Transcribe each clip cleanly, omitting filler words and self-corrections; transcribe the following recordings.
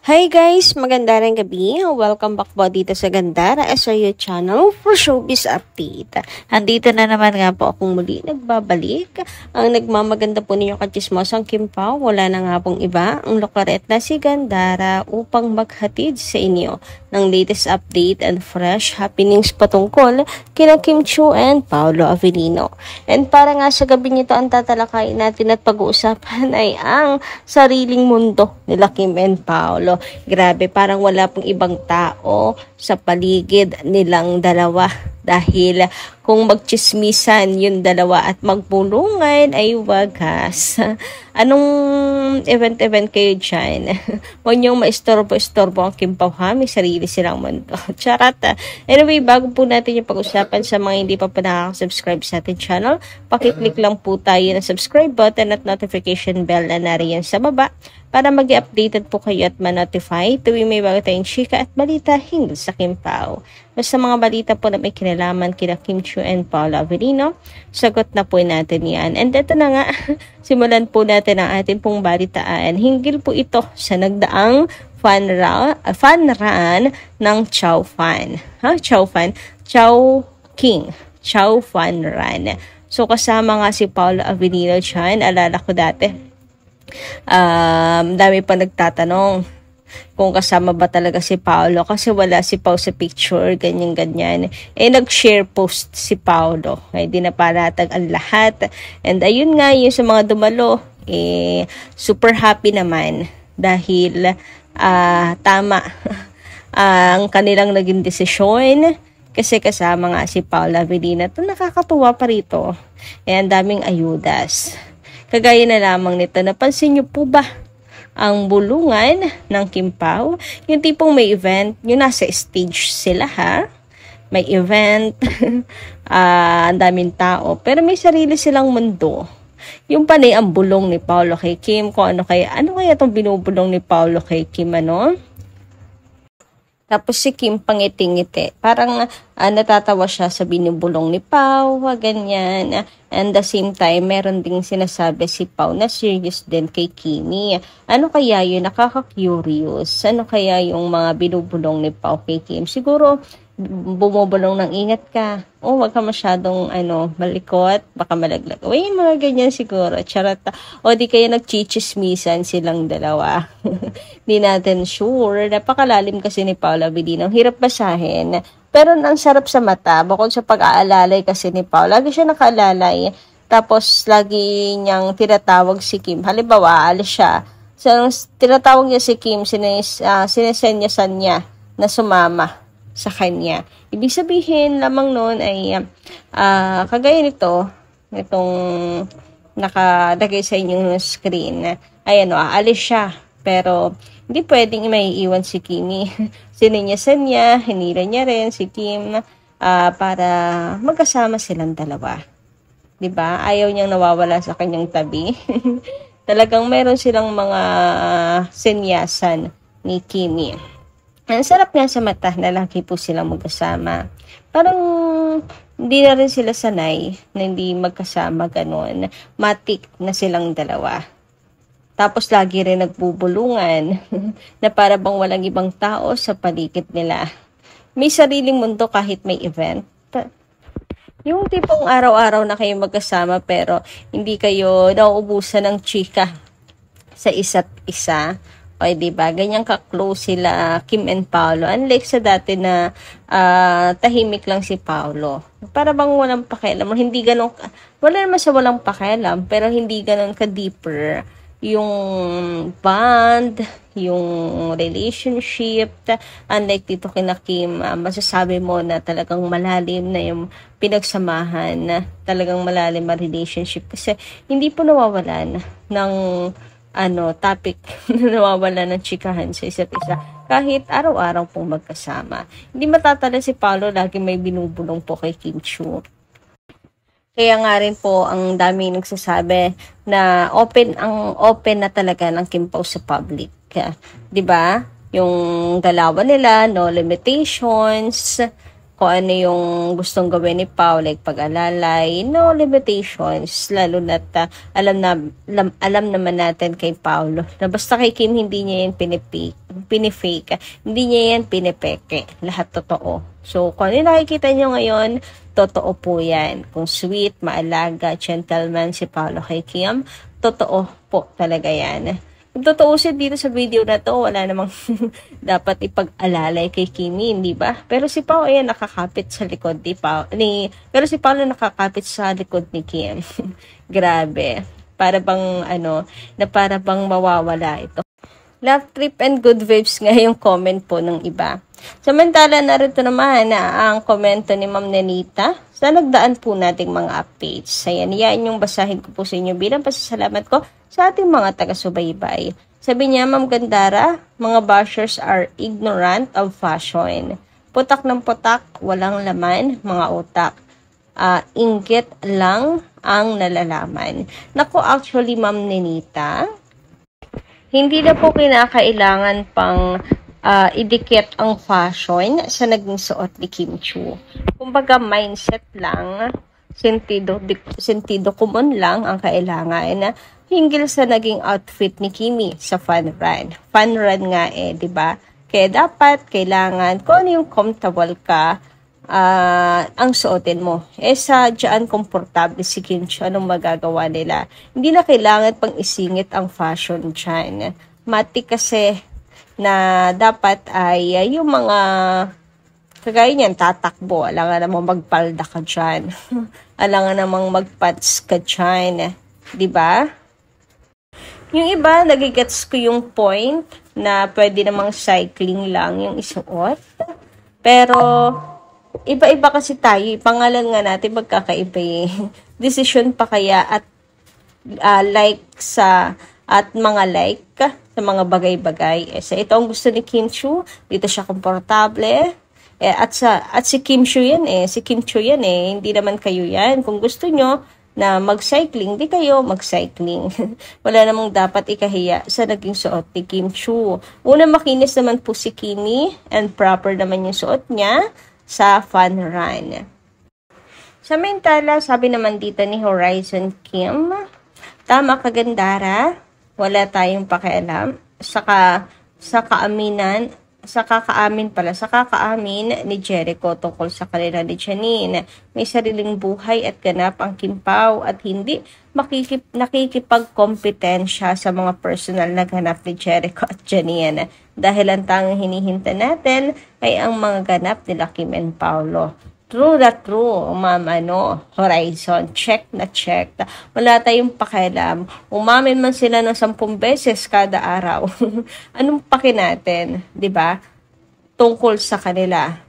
Hi guys! Magandang gabi. Welcome back po dito sa Gandara SRU channel for showbiz update. Andito na naman nga po akong muli nagbabalik. Ang nagmamaganda po ninyo kachismosang Kim Pao, wala na nga pong iba, ang lokaret na si Gandara upang maghatid sa inyo ng latest update and fresh happenings patungkol kina Kim Chiu and Paolo Avellino. And para nga sa gabi nito ang tatalakayin natin at pag-uusapan ay ang sariling mundo nila Kim and Paolo. Grabe, parang wala pong ibang tao sa paligid nilang dalawa. Dahil kung magchismisan yung dalawa at magpulungan ay wagas. Anong event kayo dyan? Huwag niyong maistorbo-istorbo ang Kim Pao ha. May sarili silang mundo. Charot. Anyway, bago po natin yung pag-usapan sa mga hindi pa nakaka-subscribe sa ating channel, pakiclick lang po tayo ng subscribe button at notification bell na nariyan sa baba para mag-updated po kayo at ma-notify tuwing may bago tayong chika at balita hinggil sa Kim Pao. Basta mga balita po na may kinalaman kina Kim Chiu and Paolo Avellino, sagot na po natin yan. And ito na nga, simulan po natin ang ating pong balitaan. Hinggil po ito sa nagdaang fan run ng Chow Fan. Chow King. Chow Fan Run. So kasama nga si Paolo Avellino dyan. Alala ko dati. Dami pa nagtatanong kung kasama ba talaga si Paolo kasi wala si Pao sa picture, ganyan-ganyan. Nag-share post si Paolo. Di na palatag ang lahat. And ayun nga, yung sa mga dumalo, super happy naman dahil tama ang kanilang naging desisyon kasi kasama nga si Paolo Avellino. Ito nakakatuwa pa rito. Ang daming ayudas. Kagaya na lamang nito, napansin niyo po ba ang bulungan ng Kim Pao? Yung tipong may event, yung nasa stage sila ha. May event, ang daming tao, pero may sarili silang mundo. Yung panay ang bulong ni Paolo kay Kim, kung ano kaya itong binubulong ni Paolo kay Kim, ano? Tapos si Kim pangiti-ngiti. Parang natatawa siya sa binubulong ni Pao, ganyan. And the same time, meron ding sinasabi si Pao na serious din kay Kimi. Ano kaya yun? Nakaka-curious. Ano kaya yung mga binubulong ni Pao kay Kim? Siguro, bumubulong ng ingat ka. Wag ka masyadong malikot, baka malaglag. Mga ganyan siguro. Charot. O di kaya nagchichismisan silang dalawa. Di natin sure. Napakalalim kasi ni Paolo Avellino. Ang hirap basahin. Pero ang sarap sa mata. Bukod sa pag-aalalay kasi ni Paolo, lagi siya nakaalalay. Tapos lagi niyang tinatawag si Kim. Halimbawa, alis siya. So, tinatawag niya si Kim, sinesenyasan niya na sumama sa kanya. Ibig sabihin lamang noon ay kagaya nito, itong nakalagay sa inyong screen, ay aalis siya. Pero hindi pwedeng maiiwan si Kimi. Sininyasan niya, hinila niya rin si Kim para magkasama silang dalawa. Diba? Ayaw niyang nawawala sa kanyang tabi. Talagang meron silang mga senyasan ni Kimi. Ang sarap nga sa mata na lagi po silang magkasama. Parang hindi na rin sila sanay na hindi magkasama ganun. Matik na silang dalawa. Tapos lagi rin nagbubulungan na para bang walang ibang tao sa paligid nila. May sariling mundo kahit may event. Yung tipong araw-araw na kayo magkasama pero hindi kayo nauubusan ng chika sa isa't isa. O, diba? Ganyan ka-close sila, Kim and Paolo. Unlike sa dati na tahimik lang si Paolo. Para bang walang pakialam. Hindi ganun, wala naman sa walang pakialam, pero hindi ganun ka-deeper yung bond, yung relationship. Unlike dito kina Kim, masasabi mo na talagang malalim na yung pinagsamahan, na talagang malalim ang relationship. Kasi hindi po nawawalan ng topic na nawawala ng chikahan sa isa't isa. Kahit araw-araw pong magkasama. Hindi matatala si Paolo, lagi may binubulong po kay Kim Chiu. Kaya nga rin po, ang dami nagsasabi na open na talaga ng Kim Pao sa public. Diba? Yung dalawa nila, no limitations, kung ano yung gustong gawin ni Pao, like pag-alalay, no limitations, lalo na alam naman natin kay Paolo na basta kay Kim hindi niya yung pinipik. pinifake. Hindi niya yan pinipeke. Lahat totoo. So, kung ano nakikita nyo ngayon, totoo po yan. Kung sweet, maalaga, gentleman si Paolo kay Kim, totoo po talaga yan. Kung tutuusin dito sa video na to, wala namang dapat ipag-alalay kay Kimi, di ba? Pero si Pao, ayan, nakakapit sa likod pero si Paolo nakakapit sa likod ni Kim. Grabe. Para bang, para bang mawawala ito. Love trip and good vibes nga yung comment po ng iba. Samantala, narito naman ang komento ni Ma'am Nenita sa nagdaan po nating mga updates. Ayan, yan yung basahin ko po sa inyo bilang pasasalamat ko sa ating mga taga-subaybay. Sabi niya, Ma'am Gandara, mga bashers are ignorant of fashion. Putak ng putak, walang laman, mga utak. Inggit lang ang nalalaman. Naku, actually, Ma'am Nenita, hindi na po kinakailangan pang idikit ang fashion sa naging suot ni Kim Chiu. Kumbaga, mindset lang, sentido kumon lang ang kailangan hinggil sa naging outfit ni Kimi sa fun run. Fun run nga di ba? Kaya dapat, kailangan, kung ano yung comfortable ka, ang suotin mo. Sa dyan, komportable si Kim Chiu, anong magagawa nila? Hindi na kailangan pang isingit ang fashion dyan. Mati kasi na dapat ay yung mga kagaya niyan, tatakbo. Alangan namang magpalda ka dyan. Alangan namang magpats ka dyan. Diba? Yung iba, nagigets ko yung point na pwede namang cycling lang yung isuot. Pero, iba-iba kasi tayo. Pangalan nga natin magkakaiba Decision pa kaya at at mga like sa mga bagay-bagay. So, ito ang gusto ni Kim Chiu. Dito siya komportable. At si Kim Chiu yan Si Kim Chiu yan Hindi naman kayo yan. Kung gusto nyo na mag-cycling, di kayo mag-cycling. Wala namang dapat ikahiya sa naging suot ni Kim Chiu. Una, makinis naman po si Kimi and proper naman yung suot niya sa fun run. Samantala, sabi naman dito ni Horizon Kim, tama ka Gandara, wala tayong pakialam sa kakaamin ni Jericho tungkol sa kanila ni Janine. May sariling buhay at ganap ang Kim Pao at hindi nakikipagkompetensya sa mga personal na ganap ni Jericho at Janine. Dahil ang tanging hinihinta natin ay ang mga ganap nila Kim and Paolo. True na true, Ma'am Horizon. Check na check. Wala tayong pakialam. Umamin man sila ng 10 beses kada araw. Anong paki natin, di ba? Tungkol sa kanila.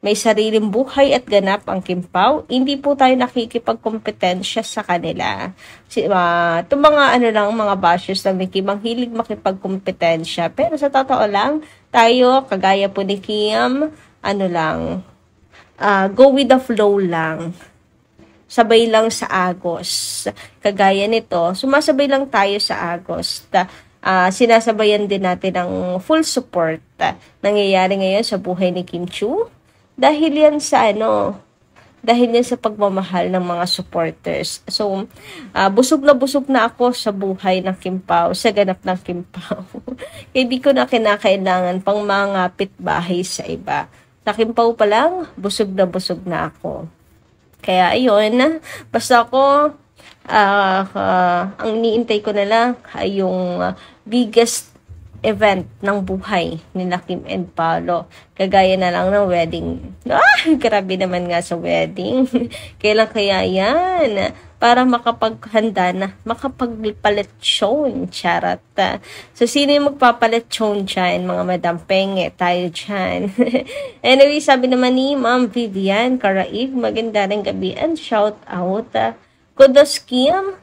May sariling buhay at ganap ang Kim Pao. Hindi po tayo nakikipagkompetensya sa kanila. Itong mga mga bashers lang ni Kim, ang hilig makipagkompetensya. Pero sa totoo lang, tayo, kagaya po ni Kim, go with the flow lang. Sabay lang sa Agos. Kagaya nito, sumasabay lang tayo sa Agos. Sinasabayan din natin ng full support. Nangyayari ngayon sa buhay ni Kim Chiu. Dahil yan sa pagmamahal ng mga supporters. So, busog na ako sa buhay ng Kim Pao, sa ganap ng Kim Pao. Kaya di ko na kinakailangan pang mangapit bahay sa iba. Sa Kim Pao pa lang, busog na ako. Kaya ayun, basta ako, ang iniintay ko na lang ay yung biggest event ng buhay ni Kim and Paolo. Kagaya na lang ng wedding. Grabe naman nga sa wedding. Kailan kaya yan? Para makapaghanda na, makapagpaletsyon, charat. So, sino yung magpapaletsyon dyan? Mga Madam Penge, tayo dyan. Anyway, sabi naman ni Ma'am Vivian Karaig, maganda rin gabi and shout out. Kudos Kim,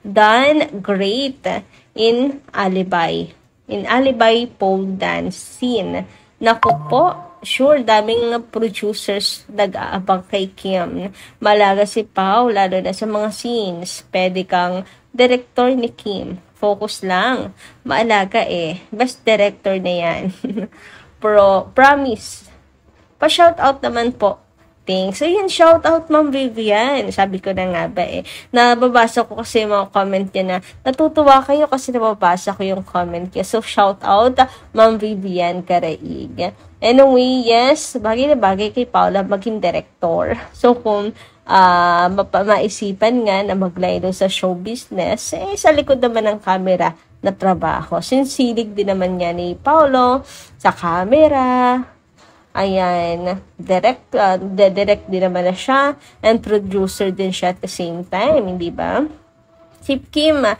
done great in Alibay. In Alibay pole dance scene. Naku po, sure, daming producers nag-aabang kay Kim. Malaga si Pao, lalo na sa mga scenes. Pwede kang director ni Kim. Focus lang. Maalaga Best director na yan. Promise. Pa-shoutout naman po acting. So, yun, shout out Ma'am Vivian. Sabi ko na nga ba nababasa ko kasi yung mga comment niya na natutuwa kayo kasi nababasa ko yung comment niya. So, shout out Ma'am Vivian Caraig. Anyway, yes, bagay na bagay kay Paula maging director. So, kung maisipan nga na maglay sa show business, sa likod naman ng camera na trabaho. Sinsilig din naman niya ni Paulo sa camera. Ayan, direct din naman na siya, and producer din siya at the same time, hindi ba? Si Kim, na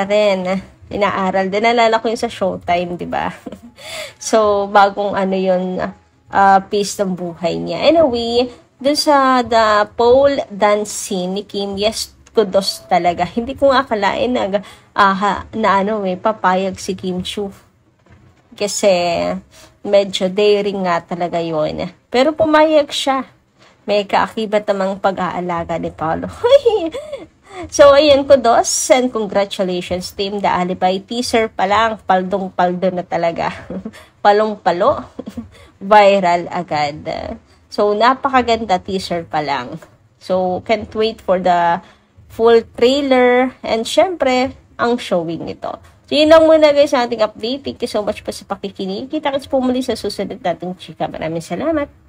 rin, inaaral din. Nalala ko yung sa Showtime, di ba? So, bagong yun, piece ng buhay niya. Anyway, dun sa the pole dance scene ni Kim, yes, kudos talaga. Hindi ko nga akalain papayag si Kim Chiu. Kasi, medyo daring nga talaga yun. Pero pumayag siya. May kaakibat namang pag-aalaga ni Paulo. So, ayan, kudos and congratulations, Team The Alibay. Teaser pa lang, paldong-paldo na talaga. Palong-palo. Viral agad. So, napakaganda teaser pa lang. So, can't wait for the full trailer and syempre, ang showing nito. So, yun lang muna guys sa ating update. Thank you so much po sa pakikinig. Kita-kits po muli sa susunod nating chika. Maraming salamat.